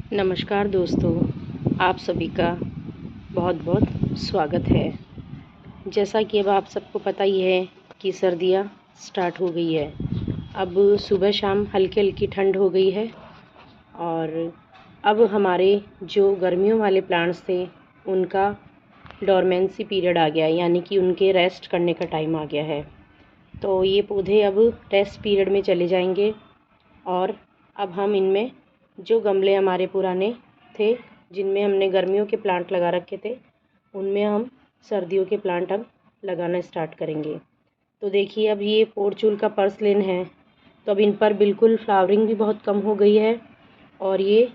नमस्कार दोस्तों, आप सभी का बहुत बहुत स्वागत है। जैसा कि अब आप सबको पता ही है कि सर्दियाँ स्टार्ट हो गई है। अब सुबह शाम हल्की हल्की ठंड हो गई है और अब हमारे जो गर्मियों वाले प्लांट्स थे उनका डोरमेंसी पीरियड आ गया है, यानी कि उनके रेस्ट करने का टाइम आ गया है। तो ये पौधे अब रेस्ट पीरियड में चले जाएंगे और अब हम इनमें जो गमले हमारे पुराने थे जिनमें हमने गर्मियों के प्लांट लगा रखे थे उनमें हम सर्दियों के प्लांट अब लगाना स्टार्ट करेंगे। तो देखिए, अब ये पोर्चुल का पर्सलेन है, तो अब इन पर बिल्कुल फ्लावरिंग भी बहुत कम हो गई है और ये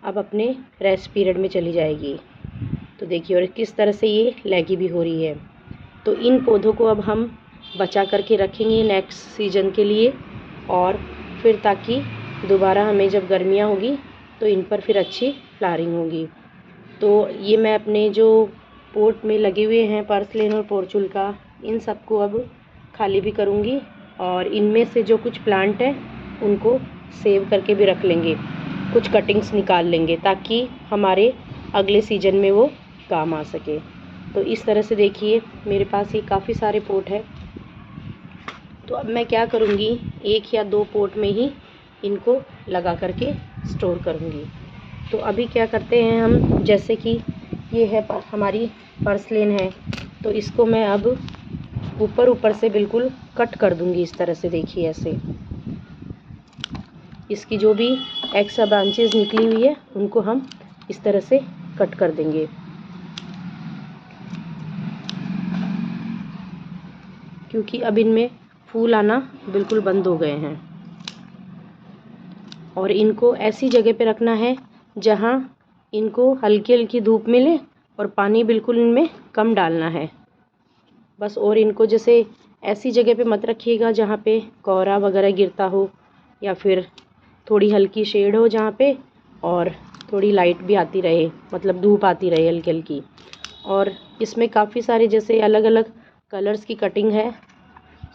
अब अपने रेस्ट पीरियड में चली जाएगी। तो देखिए, और किस तरह से ये लैगी भी हो रही है। तो इन पौधों को अब हम बचा करके रखेंगे नेक्स्ट सीजन के लिए, और फिर ताकि दोबारा हमें जब गर्मियाँ होगी तो इन पर फिर अच्छी फ्लावरिंग होगी। तो ये मैं अपने जो पोट में लगे हुए हैं पर्सलेन और पोर्चुल का, इन सबको अब खाली भी करूँगी और इनमें से जो कुछ प्लांट है उनको सेव करके भी रख लेंगे, कुछ कटिंग्स निकाल लेंगे ताकि हमारे अगले सीजन में वो काम आ सके। तो इस तरह से देखिए, मेरे पास ये काफ़ी सारे पोट है। तो अब मैं क्या करूँगी, एक या दो पोट में ही इनको लगा करके स्टोर करूँगी। तो अभी क्या करते हैं हम, जैसे कि ये है हमारी पर्सलेन है, तो इसको मैं अब ऊपर से बिल्कुल कट कर दूँगी इस तरह से। देखिए ऐसे इसकी जो भी एक्स्ट्रा ब्रांचेस निकली हुई है उनको हम इस तरह से कट कर देंगे, क्योंकि अब इनमें फूल आना बिल्कुल बंद हो गए हैं। और इनको ऐसी जगह पे रखना है जहाँ इनको हल्की हल्की धूप मिले और पानी बिल्कुल इनमें कम डालना है बस। और इनको जैसे ऐसी जगह पे मत रखिएगा जहाँ पे कोहरा वगैरह गिरता हो, या फिर थोड़ी हल्की शेड हो जहाँ पे, और थोड़ी लाइट भी आती रहे, मतलब धूप आती रहे हल्की हल्की। और इसमें काफ़ी सारे जैसे अलग अलग कलर्स की कटिंग है,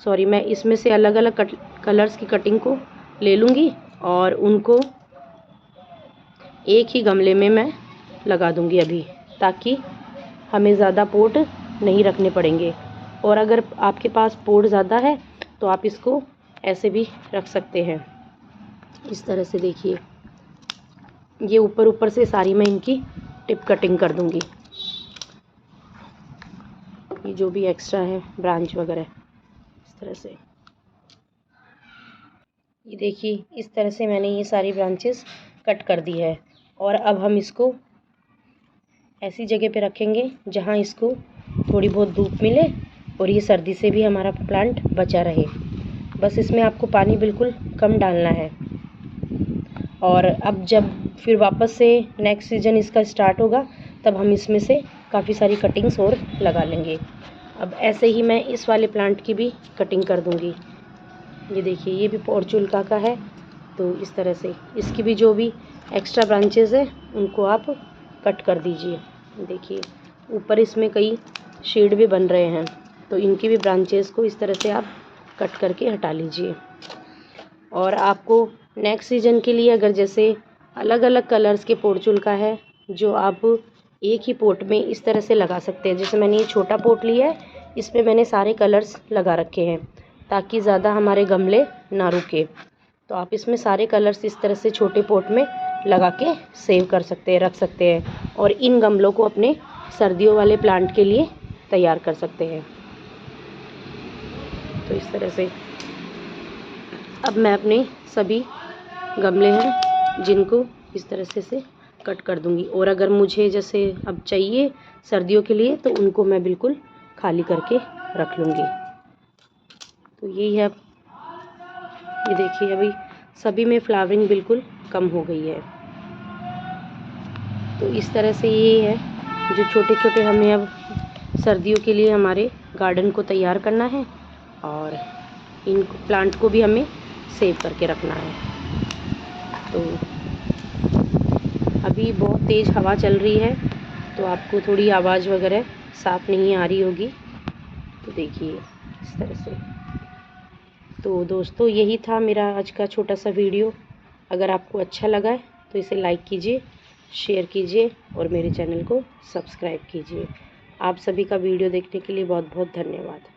मैं इसमें से अलग अलग कलर्स की कटिंग को ले लूँगी और उनको एक ही गमले में मैं लगा दूँगी अभी, ताकि हमें ज़्यादा पोट नहीं रखने पड़ेंगे। और अगर आपके पास पोट ज़्यादा है तो आप इसको ऐसे भी रख सकते हैं, इस तरह से। देखिए, ये ऊपर से सारी मैं इनकी टिप कटिंग कर दूँगी, ये जो भी एक्स्ट्रा है ब्रांच वगैरह, इस तरह से। ये देखिए, इस तरह से मैंने ये सारी ब्रांचेस कट कर दी है। और अब हम इसको ऐसी जगह पे रखेंगे जहाँ इसको थोड़ी बहुत धूप मिले और ये सर्दी से भी हमारा प्लांट बचा रहे। बस इसमें आपको पानी बिल्कुल कम डालना है। और अब जब फिर वापस से नेक्स्ट सीजन इसका स्टार्ट होगा तब हम इसमें से काफ़ी सारी कटिंग्स और लगा लेंगे। अब ऐसे ही मैं इस वाले प्लांट की भी कटिंग कर दूँगी। ये देखिए, ये भी पोर्चुल्का का है, तो इस तरह से इसकी भी जो भी एक्स्ट्रा ब्रांचेस है उनको आप कट कर दीजिए। देखिए, ऊपर इसमें कई शेड भी बन रहे हैं, तो इनकी भी ब्रांचेस को इस तरह से आप कट करके हटा लीजिए। और आपको नेक्स्ट सीजन के लिए अगर जैसे अलग अलग कलर्स के पोर्चुल्का है जो आप एक ही पोट में इस तरह से लगा सकते हैं। जैसे मैंने ये छोटा पोट लिया है, इसमें मैंने सारे कलर्स लगा रखे हैं ताकि ज़्यादा हमारे गमले ना रुके। तो आप इसमें सारे कलर्स इस तरह से छोटे पोट में लगा के सेव कर सकते हैं, रख सकते हैं, और इन गमलों को अपने सर्दियों वाले प्लांट के लिए तैयार कर सकते हैं। तो इस तरह से अब मैं अपने सभी गमले हैं जिनको इस तरह से कट कर दूंगी। और अगर मुझे जैसे अब चाहिए सर्दियों के लिए तो उनको मैं बिल्कुल खाली करके रख लूँगी। तो यही है। ये देखिए, अभी सभी में फ्लावरिंग बिल्कुल कम हो गई है। तो इस तरह से ये है जो छोटे छोटे हमें अब सर्दियों के लिए हमारे गार्डन को तैयार करना है, और इन प्लांट को भी हमें सेव करके रखना है। तो अभी बहुत तेज़ हवा चल रही है, तो आपको थोड़ी आवाज़ वगैरह साफ़ नहीं आ रही होगी। तो देखिए इस तरह से। तो दोस्तों, यही था मेरा आज का छोटा सा वीडियो। अगर आपको अच्छा लगा है तो इसे लाइक कीजिए शेयर कीजिए और मेरे चैनल को सब्सक्राइब कीजिए। आप सभी का वीडियो देखने के लिए बहुत बहुत धन्यवाद।